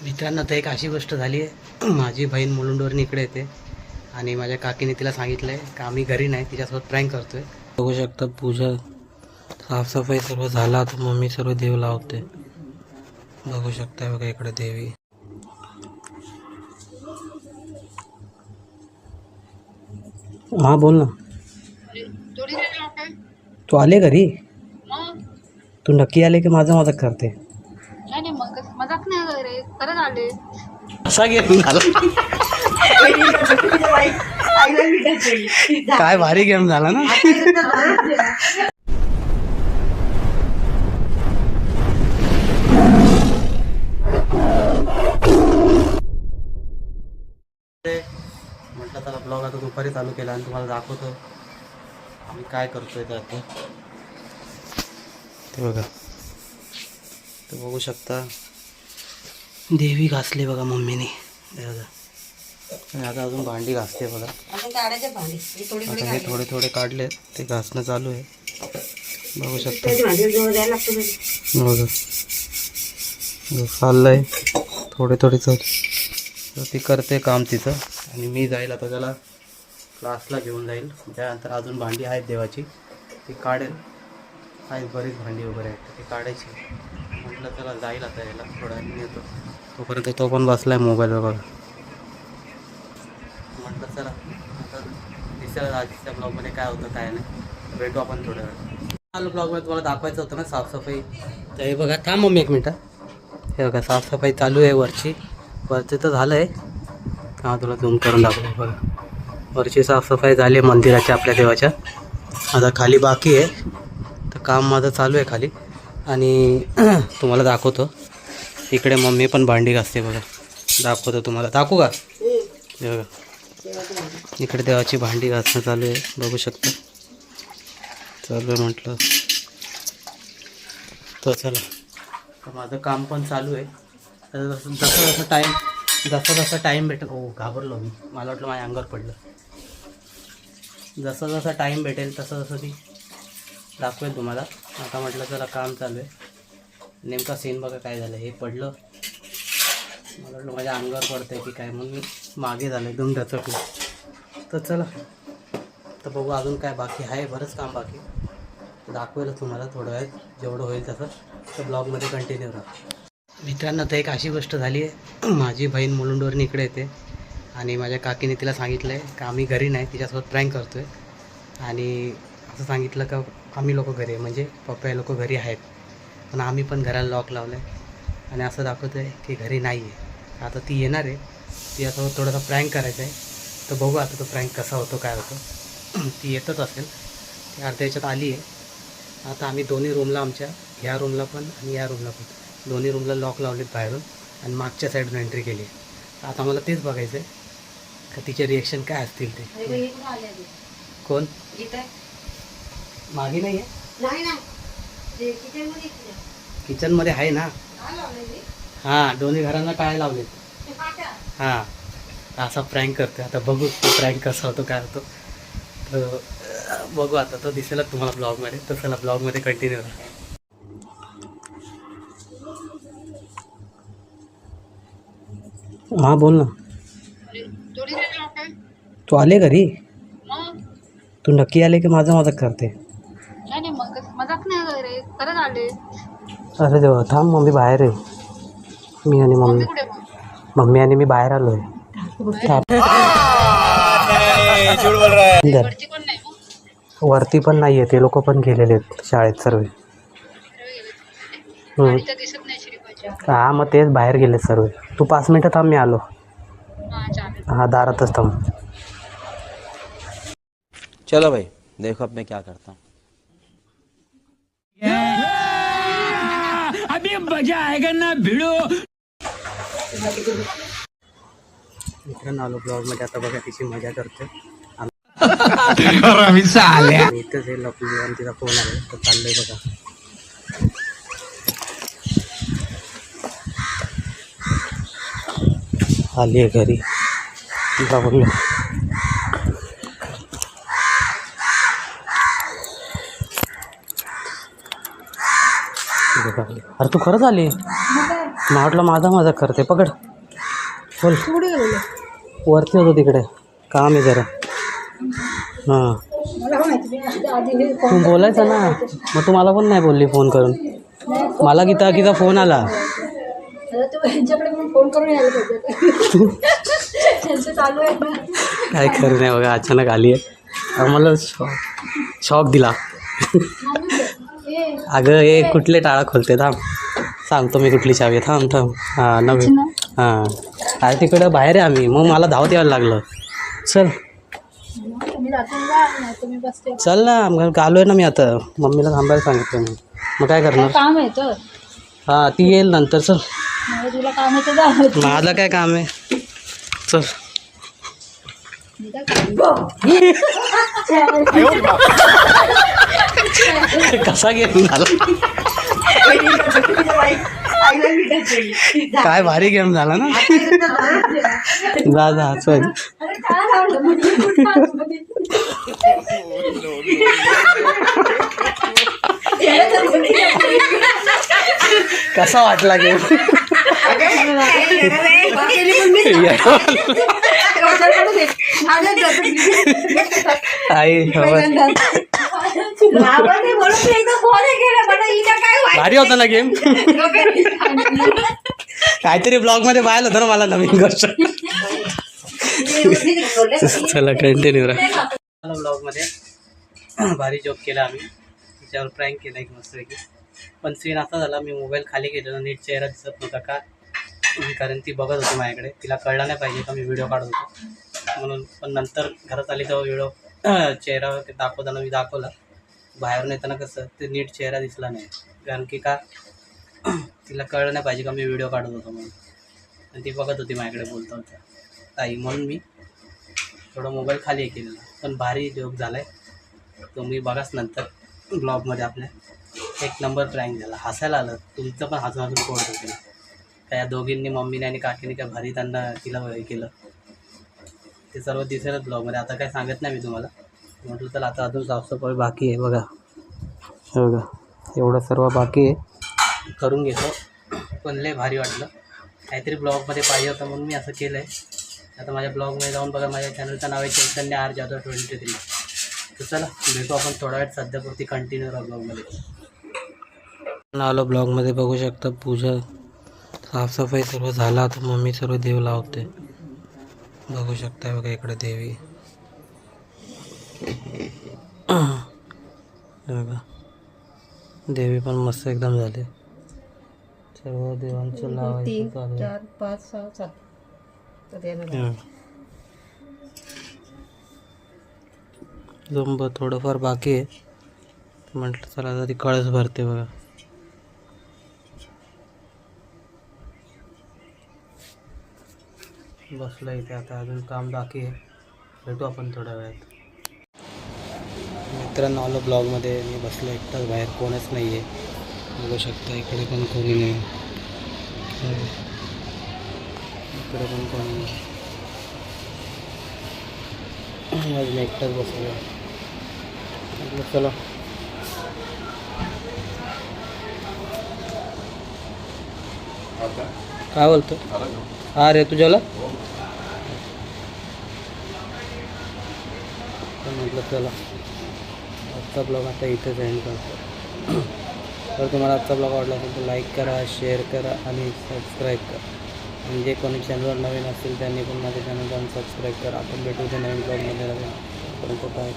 मित्रांनो, तर एक अशी गोष्ट झाली आहे. माझी बहीण मुलुंडवरून इकडे येते आणि माझ्या काकीने तिला सांगितलं आहे का आम्ही घरी नाही, तिच्यासोबत प्रँक करतोय. बघू शकता पूजा साफसफाई सर्व झाला, आता मम्मी सर्व देव लावते. बघू शकता बघा इकडे देवी. हा बोल ना. तू आले घरी? तू नक्की आले की माझा मजाक करते? नाही मग मजाक नाही रे, खरंच आले. असा गेम झाला. काय भारी गेम झाला ना. म्हटलं चला ब्लॉग आता दुपारी चालू केला आणि तुम्हाला दाखवतो आम्ही काय करतोय. तर आता ते बघा, तर बघू शकता देवी घासली बघा मम्मीने. बघा आणि आता अजून भांडी घासते बघा. आता हे थोडे थोडे काढले, ते घासणं चालू आहे. बघू शकता बघा चाललंय थोडे थोडे तर ती करते काम तिचं. आणि मी जाईल आता त्याला क्लासला घेऊन जाईल. त्यानंतर अजून भांडी आहेत देवाची, ती काढेल. आहेत बरीच भांडी वगैरे आहेत, ती काढायची. म्हटलं चला जाईल आता यायला थोडा वेळ येतो. तोपर्यंत तो पण बसलाय मोबाईलवर बघा. म्हटलं चला आता दिसेल आजच्या ब्लॉगमध्ये काय होतं काय नाही. भेटू आपण थोड्या वेळ. आलो ब्लॉगमध्ये तुम्हाला दाखवायचं होतं ना साफसफाई. तर हे बघा, थांब मम्मी एक मिनटं. हे बघा साफसफाई चालू आहे वरची तर झालं आहे. हां तुला झूम करून दाखवलं बघा. वरची साफसफाई झाली आहे मंदिराच्या आपल्या देवाच्या. आता खाली बाकी आहे, तर काम माझं चालू आहे खाली. आणि तुम्हाला दाखवतो इकडे मम्मी पण भांडी घासते बघा. दाखवतो तुम्हाला. दाखवू का? हे बघा इकडे देवाची भांडी घासणं चालू आहे, बघू शकता. चालू आहे म्हटलं तर चला. तर माझं काम पण चालू आहे. तर जसं जसं टाईम भेटेल. हो घाबरलो मी, मला वाटलं माझ्या अंगावर पडलं. जसं जसं टाईम भेटेल तसं तसं ती दाखवेल तुम्हाला. आता म्हटलं चला काम चालू आहे. नेमका सीन बघा काय झालं. हे पडलं, मला वाटलं माझ्या अंगावर पडतं आहे की काय, म्हणून मी मागे झालं एकदम दचकलं. तर चला तर बघू अजून काय बाकी आहे, बरंच काम बाकी. दाखवेल तुम्हाला थोडं वेळ जेवढं होईल तसं. तर ब्लॉगमध्ये कंटिन्यू राहा. मित्रांनो, तर एक अशी गोष्ट झाली आहे. माझी बहीण मुलुंडवरून इकडे येते आणि माझ्या काकीने तिला सांगितलं आहे का आम्ही घरी नाही, तिच्यासोबत प्रँक करतो आहे. आणि असं सांगितलं का आम्ही लोक घरी आहे, म्हणजे पप्पा लोक घरी आहेत, पण आम्ही पण घराला लॉक लावलं आहे. आणि असं दाखवतो आहे की घरी नाही आहे. आता ती येणार आहे, तिच्यासोबत थोडासा प्रँक करायचा आहे. तर बघू आता तो प्रँक कसा होतो काय होतो. ती येतच असेल, ती अर्ध्या याच्यात आली आहे. आता आम्ही दोन्ही रूमला, आमच्या ह्या रूमला पण आणि या रूमला पण, दोन्ही रूमला लॉक लावलेत बाहेरून आणि मागच्या साईडून एंट्री केली आहे. आता मला तेच बघायचं आहे का तिचे रिॲक्शन काय असतील ते. कोण मागे नाही आहे? किचनमध्ये आहे ना. हां दोन्ही घरांना टाळे लावलेत. हां असा प्रँक करतो. आता बघू तो प्रँक कसा होतो काय होतो. तर बघू आता, तो दिसेलच तुम्हाला ब्लॉगमध्ये. तर चला ब्लॉगमध्ये कंटिन्यू राहा. हां बोल ना. तू आले घरी? तू नक्की आले की माझा मजाक करते? नाही मग मजाक नाही रे, खरंच आले. अरे देवा, थांब मम्मी बाहेर आहे. मी आणि मम्मी कुठे मम्मी आणि मी बाहेर आलोय. वरती कोण नाही मग? वरती पण नाही आहे, ते लोक पण गेलेले आहेत शाळेत सर्व. तर दिसत नाही श्रीपाच्या. हां मग तेच बाहेर गेले सर्व. तू 5 मिनटं थांब, मी आलो. हां चालेल. हां दारातच थांब. चलो भाई देखो अब मैं क्या करता हूँ. अभी मजा आएगा ना भिड़ो. मित्रांनो आलो ब्लॉगमध्ये. आता बघा तिची मजा करते. इथंच हे लपली आणि तिचा फोन आला तर चाललंय बघा. आली आहे घरी. तिला बोललो अरे तू खरंच आली? म्हटलं माझा मजाक करते, पकड बोल. कुठे गेलेले? वरती होतो तिकडे, काम आहे जरा. हां मला काय माहिती आधी हे तू बोलायचं ना, मग तू मला पण नाही बोलली फोन करून. मला गीता फोन आला. तू यांच्याकडे पण फोन करून यायला पाहिजे. त्यांचं चालू आहे ना. काय खरं नाही बघा, अचानक आली आहे. मला शॉक दिला. अगं हे कुठले टाळा खोलते, थांब सांगतो मी कुठली चावी आहे. थांब हां नवीन. हां अरे तिकडं बाहेर आहे आम्ही, मग मला धावत यायला लागलं. चल तुम्ही जातून जा, नाही तुम्ही बसते. चल ना, मग आलो आहे ना मी आता. मम्मीला थांबायला सांगितलं मी, मग काय करणार. काम आहे तर हां ती येईल नंतर. चल मला तुला काम आहे तर जा. माझं काय काम आहे, चल. कसा गेम झाला, काय भारी गेम झाला ना. जा चल. कसा वाटला गेम. आई भारी होता ना गेम. काहीतरी ब्लॉग मध्ये पाहिलं होतं ना मला नवीन गोष्ट. चला कंटिन्यू राहा. ब्लॉग मध्ये भारी जॉब केला आम्ही, त्याच्यावर प्रँक केला एक मस्तपैकी. पण सीन असा झाला, मी मोबाईल खाली केलेला, नीट चेहरा दिसत नव्हता का, कारण ती बघत होती माझ्याकडे. तिला कळलं नाही पाहिजे का मी व्हिडिओ काढत होतो म्हणून. पण नंतर घरात आली तेव्हा व्हिडिओ चेहरा दाखवताना मी दाखवला. बाहेरून येताना कसं ते नीट चेहरा दिसला नाही, कारण की का तिला कळलं नाही पाहिजे का मी व्हिडिओ काढत होतो म्हणून. आणि ती बघत होती माझ्याकडे बोलता होता ताई, म्हणून मी थोडं मोबाईल खाली केलेला. पण भारी जोक झाला आहे तो, मी बघाच नंतर ब्लॉगमध्ये. आपल्या एक नंबर प्रँक झाला, हसायला आलं. तुमचं पण हसून पोट होते. त्या दोघींनी, मम्मीने आणि काकीने काय भारी त्यांना तिला हे केलं, ते सर्व दिसेलच ब्लॉगमध्ये. आता काय सांगत नाही मी तुम्हाला. म्हटलं तर आता अजून साफसफाई बाकी आहे बघा. हे बघा एवढं सर्व बाकी आहे, करून घेतो. पण लय भारी वाटलं, काहीतरी ब्लॉगमध्ये पाहिजे होतं म्हणून मी असं केलं आहे. आता माझ्या ब्लॉगमध्ये जाऊन बघा. माझ्या चॅनलचं नाव आहे चैतन्य आर जाधव 23. तर चला भेटू आपण थोडा वेळ, सध्यापुरती कंटिन्यू राहा ब्लॉगमध्ये. आलो ब्लॉगमध्ये, बघू शकता पूजा साफसफाई सर्व झाला. आता मम्मी सर्व देव लावते, बघू शकता. बघा इकडे देवी, बघा देवी पण मस्त एकदम झाले. सर्व देवांचं लावायचं चालू. 4, 5, 6, 7 जंब थोडंफार बाकी आहे. म्हटलं चला आता ती कळस भरते बघा. बसलं इथे, आता अजून काम बाकी आहे. भेटू आपण थोड्या वेळात. मित्रांनो आलो ब्लॉगमध्ये. मी बसलो एकटाच बाहेर, कोणच नाही आहे. बघू शकता इकडे पण कोणी नाही, इकडे पण कोणी नाही. आज मी एकटाच बसलो. म्हटलं चला काय बोलतो. हा रे तू जेवला. म्हटलं चला आजचा ब्लॉग आता इथेच एंड करतो. तर तुम्हाला आजचा ब्लॉग आवडला असेल तर लाईक करा, शेअर करा आणि सबस्क्राईब करा. आणि जे कोणी चॅनलवर नवीन असेल त्यांनी पण माझ्या चॅनल जाऊन सबस्क्राईब करा. आपण भेटू ते नवीन ब्लॉगमध्ये. परंतु काय